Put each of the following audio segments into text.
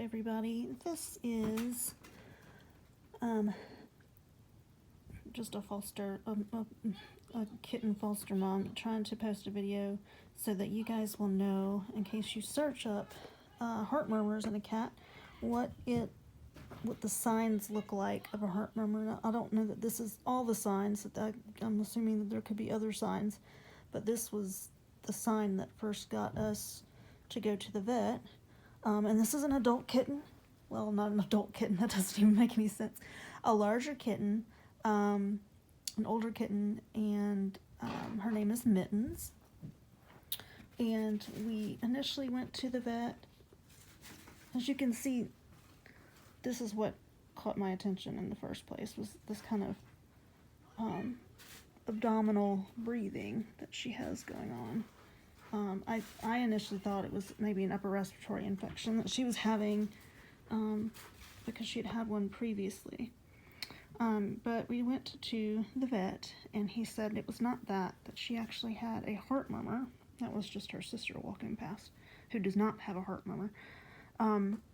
everybody. This is just a kitten foster mom trying to post a video so that you guys will know, in case you search up heart murmurs in a cat, what the signs look like of a heart murmur. Now, I don't know that this is all the signs. I'm assuming that there could be other signs, but this was the sign that first got us to go to the vet. And this is an adult kitten. Well, not an adult kitten. That doesn't even make any sense. A larger kitten, an older kitten, and her name is Mittens. And we initially went to the vet. As you can see, this is what caught my attention in the first place, was this kind of abdominal breathing that she has going on. I initially thought it was maybe an upper respiratory infection that she was having because she had one previously. But we went to the vet, and he said it was not that she actually had a heart murmur. That was just her sister walking past, who does not have a heart murmur.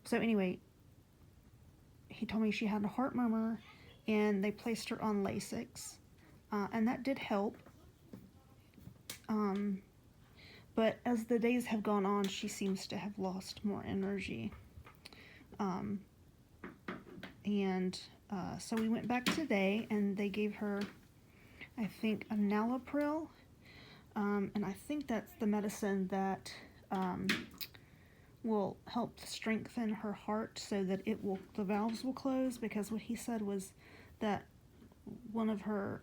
So anyway, he told me she had a heart murmur, and they placed her on Lasix, and that did help. But as the days have gone on, she seems to have lost more energy. So we went back today, and they gave her, I think, enalapril. And I think that's the medicine that will help strengthen her heart so that the valves will close, because what he said was that one of her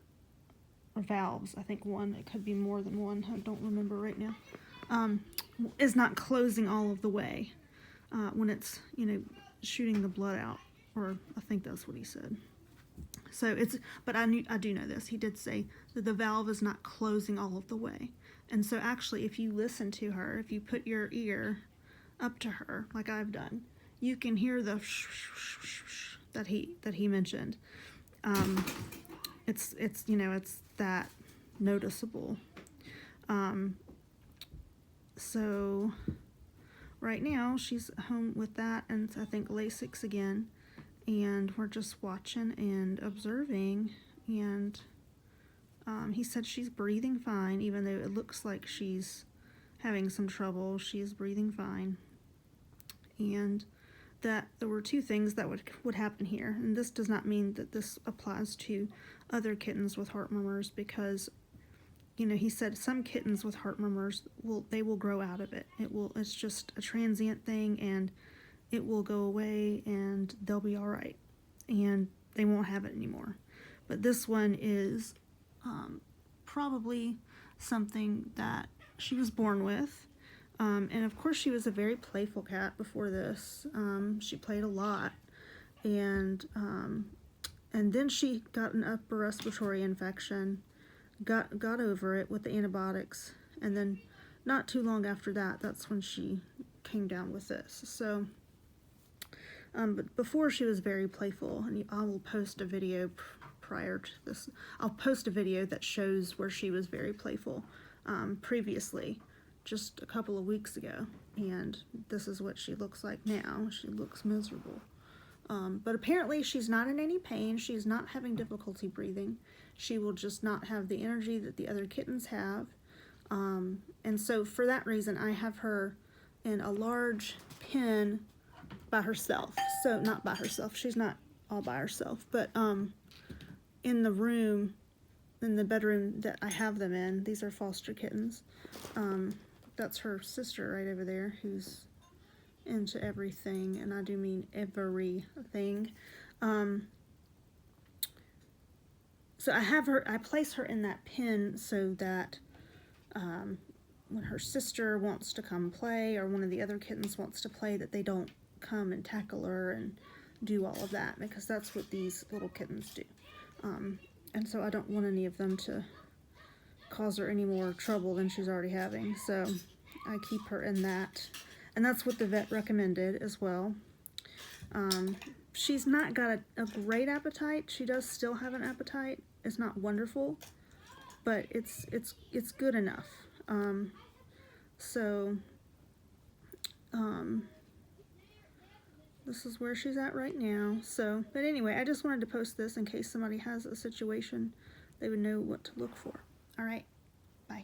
valves, I think one, it could be more than one, I don't remember right now, is not closing all of the way when it's, shooting the blood out, or I think that's what he said. So but I do know this. He did say that the valve is not closing all of the way. And so actually, if you listen to her, if you put your ear up to her, like I've done, you can hear the that he mentioned. It's that noticeable. So right now she's home with that, and I think Lasix again, and we're just watching and observing, and he said she's breathing fine, even though it looks like she's having some trouble. She's breathing fine, and that there were two things that would happen here, and this does not mean that this applies to other kittens with heart murmurs, because he said some kittens with heart murmurs will grow out of it. It's just a transient thing, and it will go away, and they'll be all right, and they won't have it anymore. But this one is probably something that she was born with. And of course, she was a very playful cat before this. She played a lot, and then she got an upper respiratory infection, got over it with the antibiotics, and then not too long after that, that's when she came down with this. So, but before, she was very playful, and I will post a video prior to this. I'll post a video that shows where she was very playful previously, just a couple of weeks ago, and this is what she looks like now. She looks miserable. But apparently she's not in any pain. She's not having difficulty breathing. She will just not have the energy that the other kittens have. And so for that reason, I have her in a large pen by herself. So not by herself. She's not all by herself. But in the room, in the bedroom that I have them in, these are foster kittens. That's her sister right over there, who's into everything, and I do mean everything. So I place her in that pen so that when her sister wants to come play, or one of the other kittens wants to play, that they don't come and tackle her and do all of that, because that's what these little kittens do. And so I don't want any of them to cause her any more trouble than she's already having, so I keep her in that. And that's what the vet recommended as well. She's not got a great appetite. She does still have an appetite. It's not wonderful, but it's good enough. this is where she's at right now. So, but anyway, I just wanted to post this in case somebody has a situation they would know what to look for. All right, bye.